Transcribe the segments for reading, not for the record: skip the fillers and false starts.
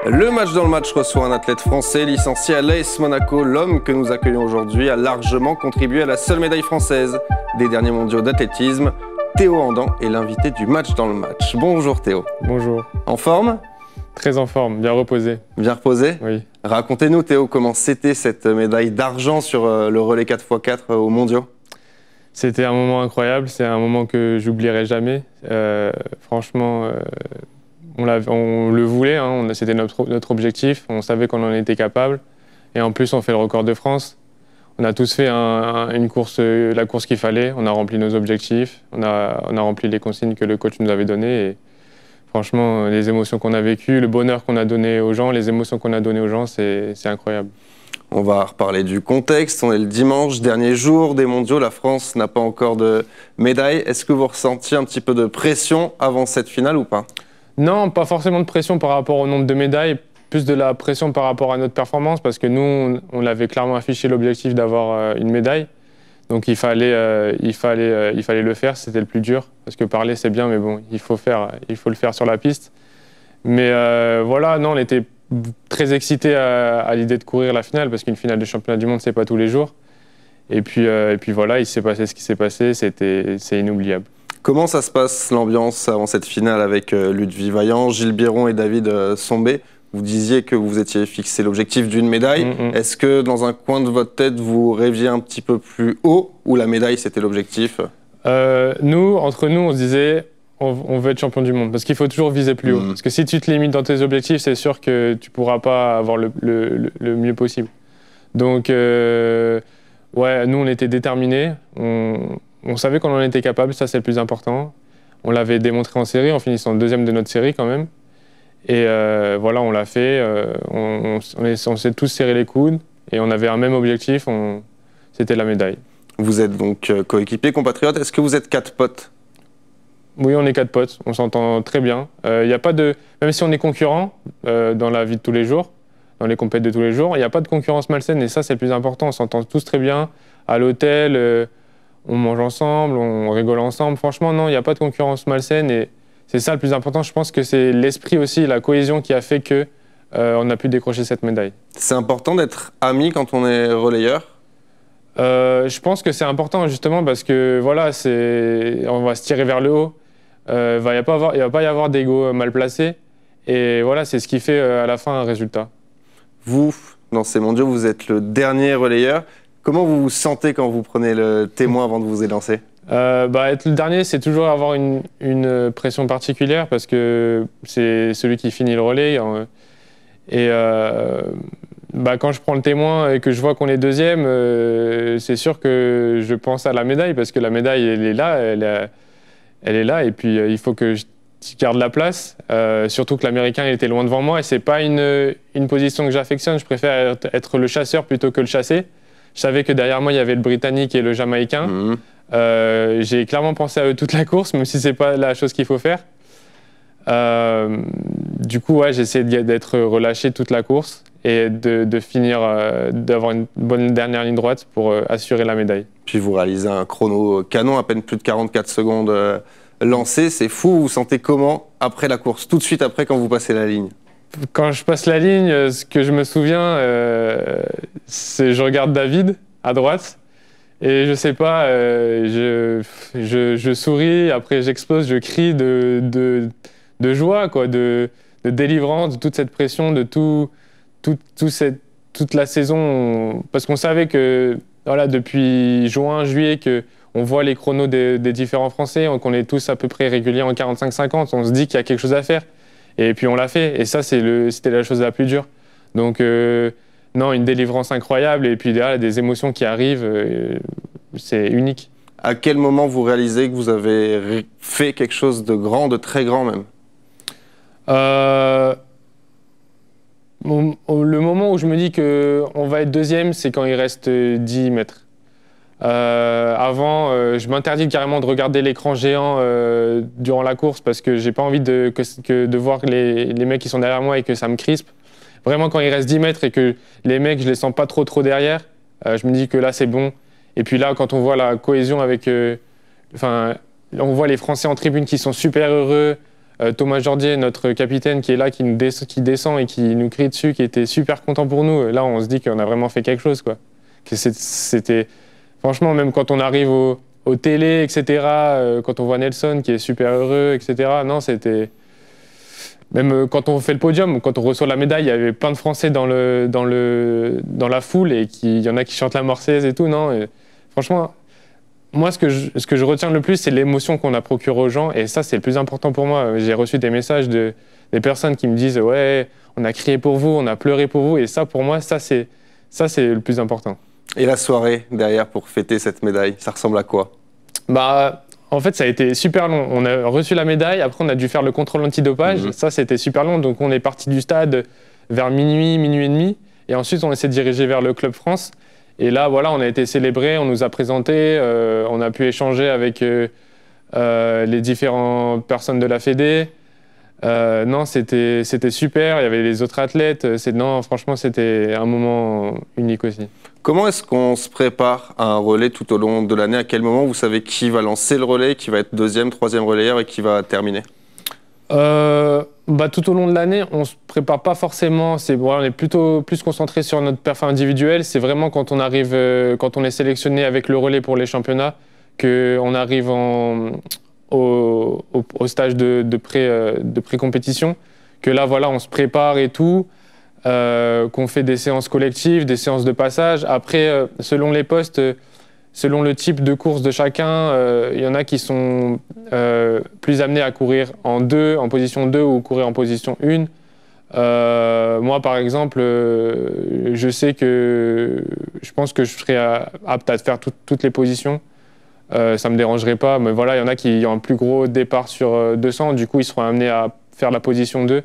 Le match dans le match reçoit un athlète français licencié à l'AS Monaco. L'homme que nous accueillons aujourd'hui a largement contribué à la seule médaille française des derniers mondiaux d'athlétisme. Théo Andan est l'invité du match dans le match. Bonjour Théo. Bonjour. En forme? Très en forme, bien reposé. Bien reposé? Oui. Racontez-nous Théo, comment c'était cette médaille d'argent sur le relais 4x4 aux mondiaux? C'était un moment incroyable, c'est un moment que j'oublierai jamais. Franchement, on le voulait, hein, c'était notre objectif, on savait qu'on en était capable. Et en plus, on fait le record de France. On a tous fait une course, la course qu'il fallait, on a rempli nos objectifs, on a rempli les consignes que le coach nous avait données. Et franchement, les émotions qu'on a vécues, le bonheur qu'on a donné aux gens, les émotions qu'on a données aux gens, c'est incroyable. On va reparler du contexte. On est le dimanche, dernier jour des mondiaux. La France n'a pas encore de médaille. Est-ce que vous ressentiez un petit peu de pression avant cette finale ou pas? Non, pas forcément de pression par rapport au nombre de médailles, plus de la pression par rapport à notre performance, parce que nous, on l'avait clairement affiché l'objectif d'avoir une médaille. Donc il fallait le faire, c'était le plus dur, parce que parler c'est bien, mais bon, il faut le faire sur la piste. Mais voilà, non, on était très excités à l'idée de courir la finale, parce qu'une finale de championnat du monde, c'est pas tous les jours. Et puis voilà, il s'est passé ce qui s'est passé, c'est inoubliable. Comment ça se passe l'ambiance avant cette finale avec Ludwig Vaillant, Gilles Biron et David Sombé? Vous disiez que vous étiez fixé l'objectif d'une médaille. Est-ce que dans un coin de votre tête, vous rêviez un petit peu plus haut ou la médaille, c'était l'objectif? Entre nous, on se disait on veut être champion du monde parce qu'il faut toujours viser plus haut. Parce que si tu te limites dans tes objectifs, c'est sûr que tu ne pourras pas avoir le mieux possible. Donc, ouais, nous, on était déterminés. On savait qu'on en était capable, ça c'est le plus important. On l'avait démontré en série, en finissant deuxième de notre série quand même. Et voilà, on l'a fait, on s'est tous serré les coudes et on avait un même objectif, c'était la médaille. Vous êtes donc coéquipiers, compatriotes. Est-ce que vous êtes 4 potes? Oui, on est 4 potes, on s'entend très bien. Y a pas de, même si on est concurrents dans la vie de tous les jours, dans les compétitions de tous les jours, il n'y a pas de concurrence malsaine et ça c'est le plus important. On s'entend tous très bien à l'hôtel, on mange ensemble, on rigole ensemble. Franchement, non, il n'y a pas de concurrence malsaine et c'est ça le plus important. Je pense que c'est l'esprit aussi, la cohésion qui a fait que on a pu décrocher cette médaille. C'est important d'être amis quand on est relayeur? Je pense que c'est important justement parce que voilà, on va se tirer vers le haut. Il ne va pas y avoir d'ego mal placé. Et voilà, c'est ce qui fait à la fin un résultat. Vous, dans ces mondiaux, vous êtes le dernier relayeur. Comment vous vous sentez quand vous prenez le témoin avant de vous élancer? Être le dernier, c'est toujours avoir une pression particulière parce que c'est celui qui finit le relais. Et quand je prends le témoin et que je vois qu'on est deuxième, c'est sûr que je pense à la médaille parce que la médaille, elle est là et puis il faut que je garde la place. Surtout que l'Américain était loin devant moi et c'est pas une position que j'affectionne. Je préfère être le chasseur plutôt que le chassé. Je savais que derrière moi, il y avait le Britannique et le Jamaïcain. J'ai clairement pensé à eux toute la course, même si c'est pas la chose qu'il faut faire. Du coup, ouais, j'ai essayé d'être relâché toute la course et de finir, d'avoir une bonne dernière ligne droite pour assurer la médaille. Puis vous réalisez un chrono canon, à peine plus de 44 secondes lancé. C'est fou, vous vous sentez comment après la course, tout de suite après quand vous passez la ligne? Quand je passe la ligne, ce que je me souviens, c'est je regarde David à droite et je sais pas, je souris, après j'explose, je crie de joie, quoi, de délivrance, de toute cette pression, de toute la saison, parce qu'on savait que voilà, depuis juin, juillet, qu'on voit les chronos des différents Français, qu'on est tous à peu près réguliers en 45-50, on se dit qu'il y a quelque chose à faire. Et puis on l'a fait, et ça c'était la chose la plus dure. Donc non, une délivrance incroyable, et puis derrière des émotions qui arrivent, c'est unique. À quel moment vous réalisez que vous avez fait quelque chose de grand, de très grand même? Le moment où je me dis qu'on va être deuxième, c'est quand il reste 10 mètres. Avant, je m'interdis carrément de regarder l'écran géant durant la course parce que j'ai pas envie de voir les mecs qui sont derrière moi et que ça me crispe. Vraiment, quand il reste 10 mètres et que les mecs, je les sens pas trop derrière, je me dis que là, c'est bon. Et puis là, quand on voit la cohésion avec... on voit les Français en tribune qui sont super heureux. Thomas Jordier, notre capitaine, qui est là, qui descend et qui nous crie dessus, qui était super content pour nous. Là, on se dit qu'on a vraiment fait quelque chose, quoi. Que c'était... Franchement, même quand on arrive aux télé, etc., quand on voit Nelson qui est super heureux, etc., non, c'était... Même quand on fait le podium, quand on reçoit la médaille, il y avait plein de Français dans la foule et il y en a qui chantent la Marseillaise et tout, non. Et franchement, moi, ce que je retiens le plus, c'est l'émotion qu'on a procurée aux gens. Et ça, c'est le plus important pour moi. J'ai reçu des messages des personnes qui me disent « Ouais, on a crié pour vous, on a pleuré pour vous. » Et ça, pour moi, ça, c'est le plus important. Et la soirée derrière pour fêter cette médaille, ça ressemble à quoi? Bah, en fait, ça a été super long. On a reçu la médaille, après on a dû faire le contrôle antidopage. Ça, c'était super long. Donc on est parti du stade vers minuit, minuit et demi. Et ensuite, on s'est dirigé vers le Club France. Et là, voilà, on a été célébré, on nous a présenté, on a pu échanger avec les différentes personnes de la Fédé. Non, c'était super, il y avait les autres athlètes. Non, franchement, c'était un moment unique aussi. Comment est-ce qu'on se prépare à un relais tout au long de l'année? À quel moment vous savez qui va lancer le relais, qui va être deuxième, troisième relayeur et qui va terminer? Tout au long de l'année, on ne se prépare pas forcément. On est plutôt plus concentré sur notre performance individuelle. C'est vraiment quand on arrive, quand on est sélectionné avec le relais pour les championnats, qu'on arrive au stage de pré-compétition, que là, voilà, on se prépare et tout, qu'on fait des séances collectives, des séances de passage. Après, selon les postes, selon le type de course de chacun, il y en a qui sont plus amenés à courir en position 2 ou courir en position 1. Moi, par exemple, je sais que je pense que je serais apte à faire toutes les positions. Ça ne me dérangerait pas, mais voilà, il y en a qui ont un plus gros départ sur 200, du coup, ils seront amenés à faire la position 2.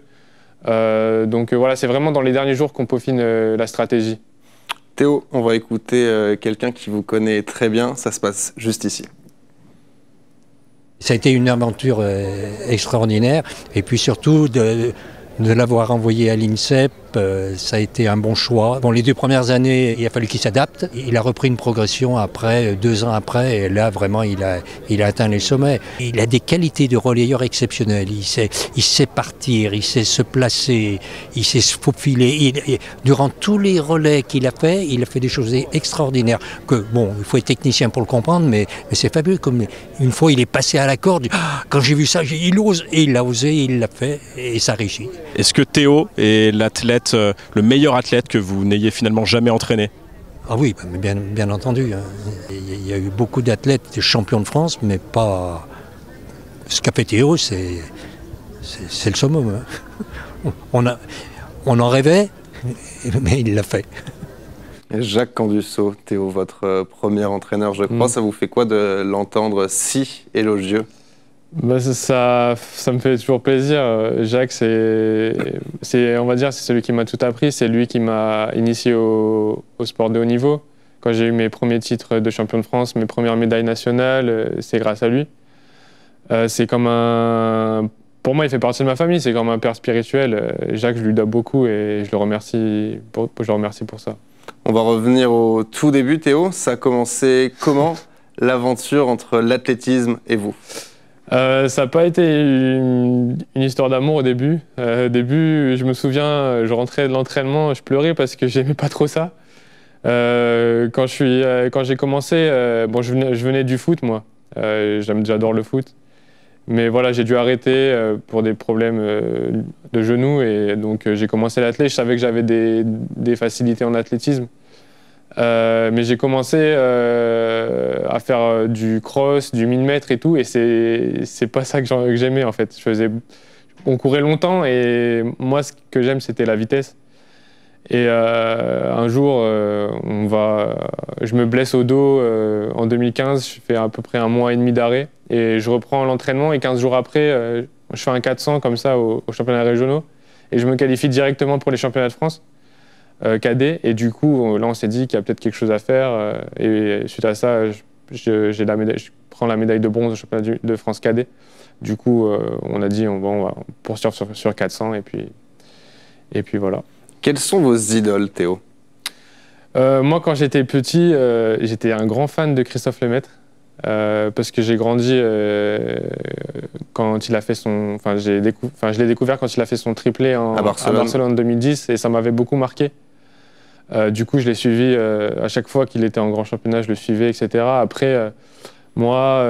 Donc voilà, c'est vraiment dans les derniers jours qu'on peaufine la stratégie. Théo, on va écouter quelqu'un qui vous connaît très bien, ça se passe juste ici. Ça a été une aventure extraordinaire, et puis surtout de l'avoir envoyé à l'INSEP, ça a été un bon choix. Bon, les 2 premières années, il a fallu qu'il s'adapte. Il a repris une progression après, 2 ans après, et là, vraiment, il a atteint les sommets. Il a des qualités de relayeur exceptionnelles. Il sait partir, il sait se placer, il sait se faufiler. Durant tous les relais qu'il a fait, il a fait des choses extraordinaires. Bon, il faut être technicien pour le comprendre, mais c'est fabuleux. Comme une fois, il est passé à la corde. Quand j'ai vu ça, il ose, et il l'a osé, il l'a fait, et ça réussit. Est-ce que Théo est l'athlète, le meilleur athlète que vous n'ayez finalement jamais entraîné? Ah oui, bien entendu. Il y a eu beaucoup d'athlètes champions de France, mais pas... Ce qu'a fait Théo, c'est le summum. On en rêvait, mais il l'a fait. Jacques Candussot, Théo, votre premier entraîneur, je crois, ça vous fait quoi de l'entendre si élogieux? Ça me fait toujours plaisir. Jacques, on va dire, c'est celui qui m'a tout appris. C'est lui qui m'a initié au sport de haut niveau. Quand j'ai eu mes premiers titres de champion de France, mes premières médailles nationales, c'est grâce à lui. C'est comme pour moi, il fait partie de ma famille. C'est comme un père spirituel. Jacques, je lui dois beaucoup et je le remercie pour ça. On va revenir au tout début, Théo. Ça a commencé comment, l'aventure entre l'athlétisme et vous? Ça n'a pas été une histoire d'amour au début. Au début, je me souviens, je rentrais de l'entraînement, je pleurais parce que j'aimais pas trop ça. Quand j'ai commencé, bon, je venais du foot, moi. J'adore le foot. Mais voilà, j'ai dû arrêter pour des problèmes de genoux. Et donc, j'ai commencé l'athlé. Je savais que j'avais des facilités en athlétisme. Mais j'ai commencé à faire du cross, du 1000 mètres et tout, et c'est pas ça que j'aimais en fait. On courait longtemps et moi ce que j'aime c'était la vitesse. Et un jour, je me blesse au dos en 2015, je fais à peu près 1 mois et demi d'arrêt et je reprends l'entraînement et 15 jours après, je fais un 400 comme ça aux championnats régionaux et je me qualifie directement pour les championnats de France. Cadet, et du coup là on s'est dit qu'il y a peut-être quelque chose à faire et suite à ça je prends la médaille de bronze au championnat de France cadet. Du coup on a dit on va poursuivre sur 400 et puis voilà. Quelles sont vos idoles, Théo? Moi quand j'étais petit j'étais un grand fan de Christophe Lemaître. parce que j'ai grandi quand il a fait son... Enfin, je l'ai découvert quand il a fait son triplé à Barcelone en 2010 et ça m'avait beaucoup marqué. Du coup, je l'ai suivi à chaque fois qu'il était en grand championnat, je le suivais, etc. Après, moi,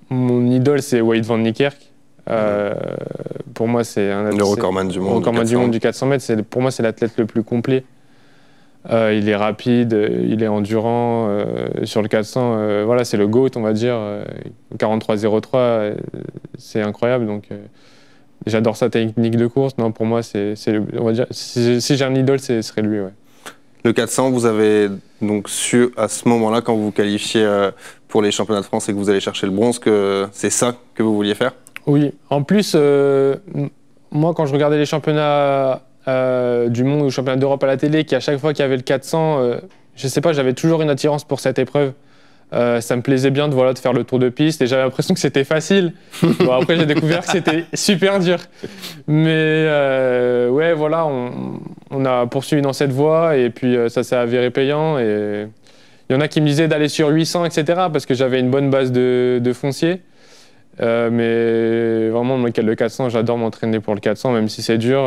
mon idole, c'est Wout van Niekerk. Pour moi, c'est le recordman du monde du 400 mètres. Pour moi, c'est l'athlète le plus complet. Il est rapide, il est endurant. Sur le 400, voilà, c'est le GOAT, on va dire. 43,03, c'est incroyable. Donc, j'adore sa technique de course. Non, pour moi, on va dire, si j'ai un idole, ce serait lui. Ouais. Le 400, vous avez donc su à ce moment-là, quand vous vous qualifiez pour les championnats de France et que vous allez chercher le bronze, que c'est ça que vous vouliez faire? Oui. En plus, moi, quand je regardais les championnats du monde ou le championnat d'Europe à la télé, qu'à chaque fois qu'il y avait le 400, je sais pas, j'avais toujours une attirance pour cette épreuve. Ça me plaisait bien de faire le tour de piste et j'avais l'impression que c'était facile. Bon, après, j'ai découvert que c'était super dur. Mais ouais, voilà, on a poursuivi dans cette voie et puis ça s'est avéré payant. Et il y en a qui me disaient d'aller sur 800, etc. parce que j'avais une bonne base de foncier. Mais vraiment, le 400, j'adore m'entraîner pour le 400, même si c'est dur.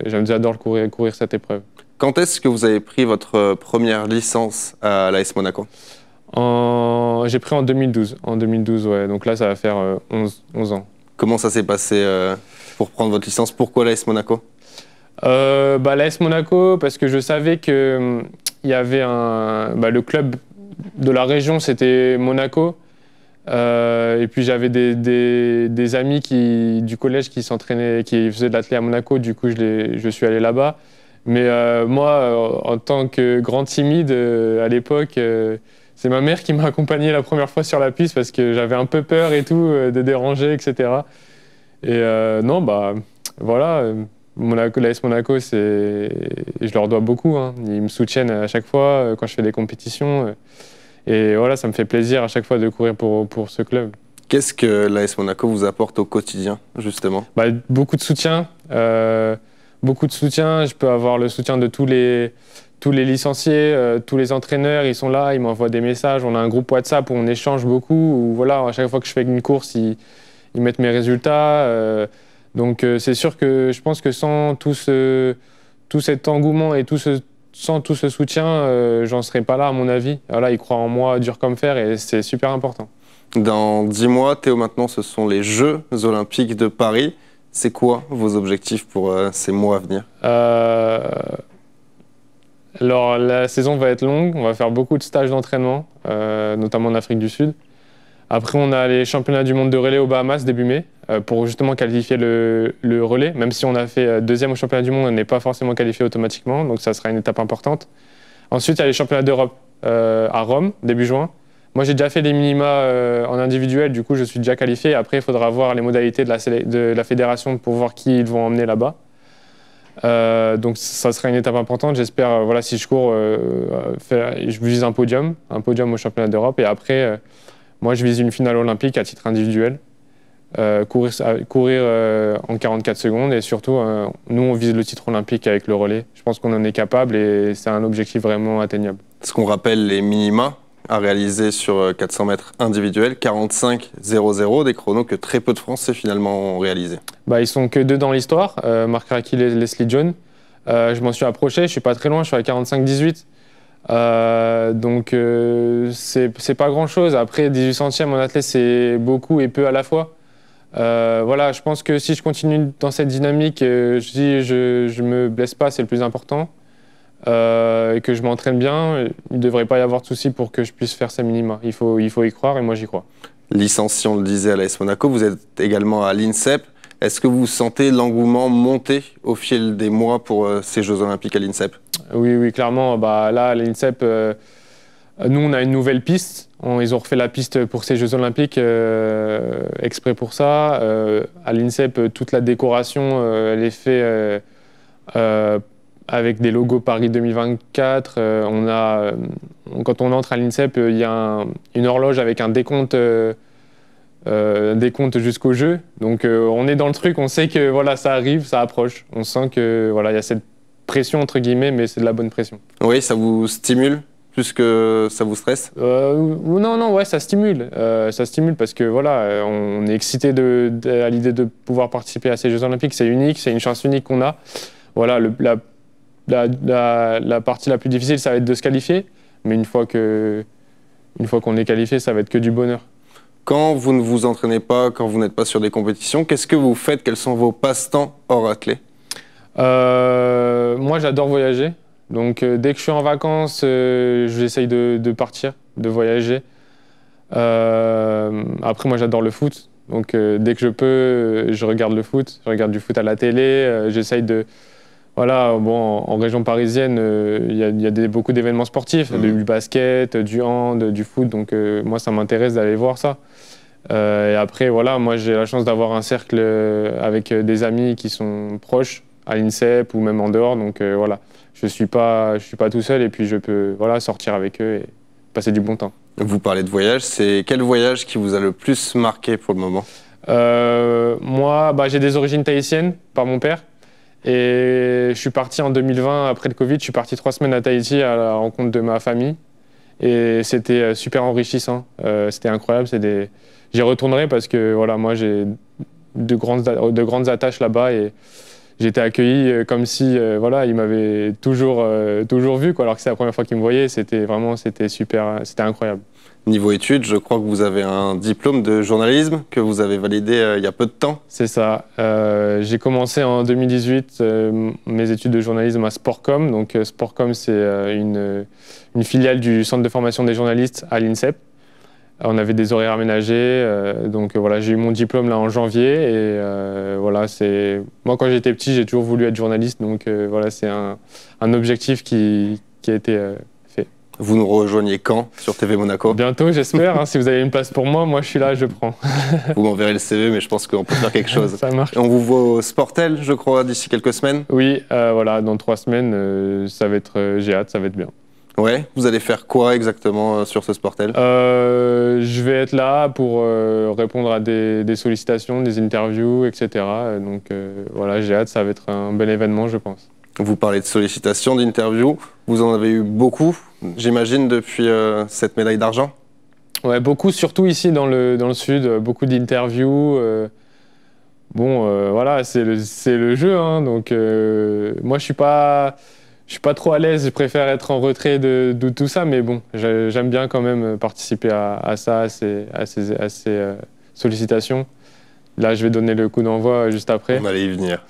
J'adore courir cette épreuve. Quand est-ce que vous avez pris votre première licence à l'AS Monaco? J'ai pris en 2012. En 2012, ouais. Donc là, ça va faire 11 ans. Comment ça s'est passé pour prendre votre licence? Pourquoi l'AS Monaco? L'AS Monaco, parce que je savais qu'il y avait le club de la région, c'était Monaco. Et puis j'avais des amis du collège qui s'entraînaient, qui faisaient de l'athlé à Monaco. Du coup, je suis allé là-bas. Mais moi, en tant que grand timide à l'époque, c'est ma mère qui m'a accompagné la première fois sur la piste parce que j'avais un peu peur et tout, de déranger, etc. Et non, voilà, l'AS Monaco, je leur dois beaucoup. Hein. Ils me soutiennent à chaque fois quand je fais des compétitions. Et voilà, ça me fait plaisir à chaque fois de courir pour ce club. Qu'est-ce que l'AS Monaco vous apporte au quotidien, justement? Beaucoup de soutien. Je peux avoir le soutien de tous les licenciés, tous les entraîneurs, ils sont là, ils m'envoient des messages. On a un groupe WhatsApp où on échange beaucoup. Où, voilà, à chaque fois que je fais une course, ils mettent mes résultats. Donc c'est sûr que je pense que sans tout cet engouement et sans tout ce soutien, j'en serais pas là à mon avis. Voilà, ils croient en moi dur comme fer et c'est super important. Dans 10 mois, Théo, maintenant, ce sont les Jeux Olympiques de Paris. C'est quoi vos objectifs pour ces mois à venir? Alors, la saison va être longue. On va faire beaucoup de stages d'entraînement, notamment en Afrique du Sud. Après, on a les championnats du monde de relais aux Bahamas début mai, pour justement qualifier le relais. Même si on a fait deuxième au championnat du monde, on n'est pas forcément qualifié automatiquement, donc ça sera une étape importante. Ensuite, il y a les championnats d'Europe à Rome, début juin. Moi, j'ai déjà fait les minima en individuel, du coup, je suis déjà qualifié. Après, il faudra voir les modalités de la fédération pour voir qui ils vont emmener là-bas. Donc, ça sera une étape importante. J'espère, voilà, si je cours, je vise un podium au championnat d'Europe. Et après, moi, je vise une finale olympique à titre individuel. Courir en 44 secondes. Et surtout, nous, on vise le titre olympique avec le relais. Je pense qu'on en est capable et c'est un objectif vraiment atteignable. Ce qu'on rappelle les minima à réaliser sur 400 mètres individuels, 45,00, des chronos que très peu de Français finalement ont réalisés. Ils sont que deux dans l'histoire, Marc Racchi et Leslie John. Je m'en suis approché, je suis pas très loin, je suis à 45,18. Donc c'est pas grand chose. Après 18 centièmes en athlète, c'est beaucoup et peu à la fois. Voilà, je pense que si je continue dans cette dynamique, je me blesse pas, c'est le plus important. Et que je m'entraîne bien, il ne devrait pas y avoir de souci pour que je puisse faire ces minima. Il faut y croire et moi j'y crois. Licencié, on le disait, à l'AS Monaco, vous êtes également à l'INSEP. Est-ce que vous sentez l'engouement monter au fil des mois pour ces Jeux Olympiques à l'INSEP? Oui, clairement. Là, à l'INSEP, nous, on a une nouvelle piste. Ils ont refait la piste pour ces Jeux Olympiques exprès pour ça. À l'INSEP, toute la décoration, elle est faite avec des logos Paris 2024. Quand on entre à l'INSEP, il y a une horloge avec un décompte jusqu'au jeu. Donc on est dans le truc, on sait que voilà, ça arrive, ça approche. On sent que voilà, il y a cette pression entre guillemets, mais c'est de la bonne pression. Oui, ça vous stimule plus que ça vous stresse? Non, ouais, ça stimule. Ça stimule parce que voilà, on est excité à l'idée de pouvoir participer à ces Jeux Olympiques. C'est unique, c'est une chance unique qu'on a. Voilà, la partie la plus difficile, ça va être de se qualifier. Mais une fois qu'on est qualifié, ça va être que du bonheur. Quand vous ne vous entraînez pas, quand vous n'êtes pas sur des compétitions, qu'est-ce que vous faites? Quels sont vos passe-temps hors athlée? Moi, j'adore voyager. Donc, dès que je suis en vacances, j'essaye de partir, de voyager. Après, moi, j'adore le foot. Donc, dès que je peux, je regarde le foot. Je regarde du foot à la télé. J'essaye de... Voilà, bon, en région parisienne, il y a beaucoup d'événements sportifs, du basket, du hand, du foot. Donc, moi, ça m'intéresse d'aller voir ça. Et après, voilà, moi, j'ai la chance d'avoir un cercle avec des amis qui sont proches à l'INSEP ou même en dehors. Donc, voilà, je suis pas tout seul et puis je peux voilà, sortir avec eux et passer du bon temps. Vous parlez de voyage, c'est quel voyage qui vous a le plus marqué pour le moment? Moi, j'ai des origines tahitiennes par mon père. Et je suis parti en 2020, après le Covid, je suis parti 3 semaines à Tahiti à la rencontre de ma famille. Et c'était super enrichissant. C'était incroyable. J'y retournerai parce que voilà, moi, j'ai de grandes attaches là-bas. Et j'ai été accueilli comme si voilà, il m'avait toujours vu, quoi, alors que c'est la première fois qu'il me voyait. C'était super, c'était incroyable. Niveau études, je crois que vous avez un diplôme de journalisme que vous avez validé il y a peu de temps. C'est ça. J'ai commencé en 2018 mes études de journalisme à Sportcom. Donc Sportcom, c'est une filiale du Centre de formation des journalistes à l'INSEP. On avait des horaires aménagés. Donc voilà, j'ai eu mon diplôme là en janvier. Et voilà, moi, quand j'étais petit, j'ai toujours voulu être journaliste. Donc voilà, c'est un objectif qui a été fait. Vous nous rejoignez quand sur TV Monaco? Bientôt, j'espère. Hein, si vous avez une place pour moi, je suis là, je prends. Vous m'enverrez le CV, mais je pense qu'on peut faire quelque chose. Ça marche. On vous voit au Sportel, je crois, d'ici quelques semaines? Oui, voilà, dans 3 semaines, ça va être, j'ai hâte, ça va être bien. Ouais, vous allez faire quoi exactement sur ce Sportel? Je vais être là pour répondre à des sollicitations, des interviews, etc. Donc voilà, j'ai hâte, ça va être un bel événement, je pense. Vous parlez de sollicitations, d'interviews. Vous en avez eu beaucoup, j'imagine, depuis cette médaille d'argent? Ouais, beaucoup, surtout ici dans le sud, beaucoup d'interviews. Voilà, c'est le jeu, hein, donc moi je suis pas trop à l'aise, je préfère être en retrait de tout ça, mais bon, j'aime bien quand même participer à ça, à ces sollicitations. Là, je vais donner le coup d'envoi juste après. On allait y venir.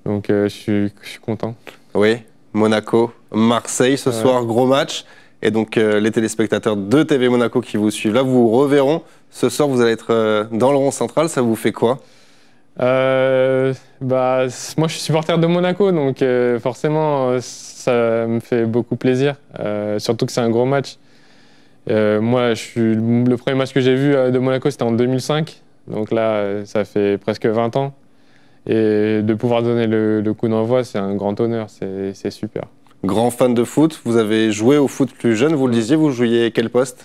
Donc je suis content. Oui, Monaco, Marseille ce soir, gros match. Et donc les téléspectateurs de TV Monaco qui vous suivent là, vous reverront. Ce soir, vous allez être dans le rond central, ça vous fait quoi? Moi, je suis supporter de Monaco, donc forcément, ça me fait beaucoup plaisir. Surtout que c'est un gros match. Moi, le premier match que j'ai vu de Monaco, c'était en 2005. Donc là, ça fait presque 20 ans. Et de pouvoir donner le coup d'envoi, c'est un grand honneur, c'est super. Grand fan de foot, vous avez joué au foot plus jeune, vous le disiez, vous jouiez quel poste?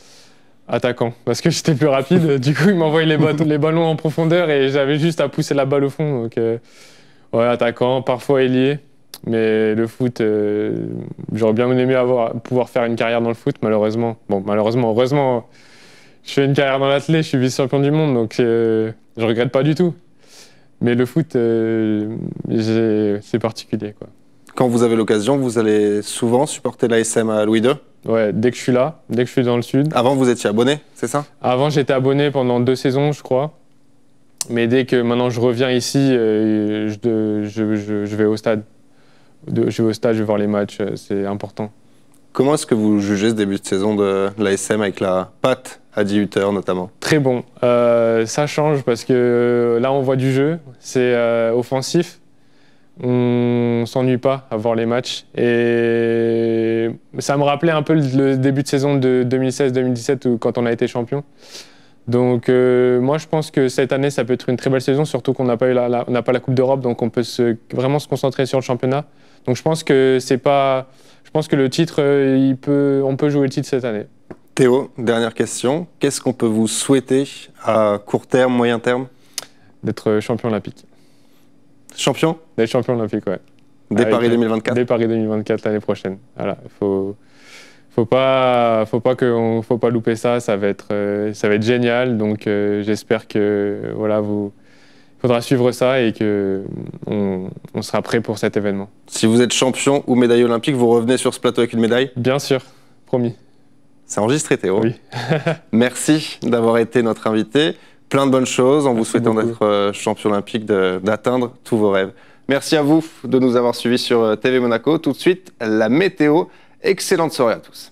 Attaquant, parce que j'étais plus rapide, du coup ils m'envoyaient les ballons en profondeur et j'avais juste à pousser la balle au fond. Donc ouais, attaquant, parfois ailier, mais le foot, j'aurais bien aimé pouvoir faire une carrière dans le foot, malheureusement. Bon, heureusement, je fais une carrière dans l'athlé, je suis vice-champion du monde, donc je regrette pas du tout. Mais le foot, c'est particulier, quoi. Quand vous avez l'occasion, vous allez souvent supporter l'ASM à Louis II? Ouais, dès que je suis là, dès que je suis dans le sud. Avant, vous étiez abonné, c'est ça? Avant, j'étais abonné pendant 2 saisons, je crois. Mais dès que maintenant je reviens ici, je vais au stade. Je vais voir les matchs, c'est important. Comment est-ce que vous jugez ce début de saison de l'ASM avec la patte à 18h notamment? Très bon. Ça change parce que là, on voit du jeu. C'est offensif. On s'ennuie pas à voir les matchs. Et ça me rappelait un peu le début de saison de 2016-2017 quand on a été champion. Donc moi, je pense que cette année, ça peut être une très belle saison, surtout qu'on n'a pas la Coupe d'Europe, donc on peut vraiment se concentrer sur le championnat. Donc je pense que le titre, on peut jouer le titre cette année. Théo, dernière question. Qu'est-ce qu'on peut vous souhaiter à court terme, moyen terme? D'être champion olympique. Champion? D'être champion olympique, ouais. Dès Paris 2024? Dès Paris 2024, l'année prochaine. Voilà, faut faut pas louper ça. Ça va être génial. Donc j'espère que voilà, faudra suivre ça et que on sera prêt pour cet événement. Si vous êtes champion ou médaillé olympique, vous revenez sur ce plateau avec une médaille? Bien sûr, promis. C'est enregistré, Théo. Oui. Merci d'avoir été notre invité. Plein de bonnes choses en vous souhaitant d'être champion olympique, d'atteindre tous vos rêves. Merci à vous de nous avoir suivis sur TV Monaco. Tout de suite, la météo. Excellente soirée à tous.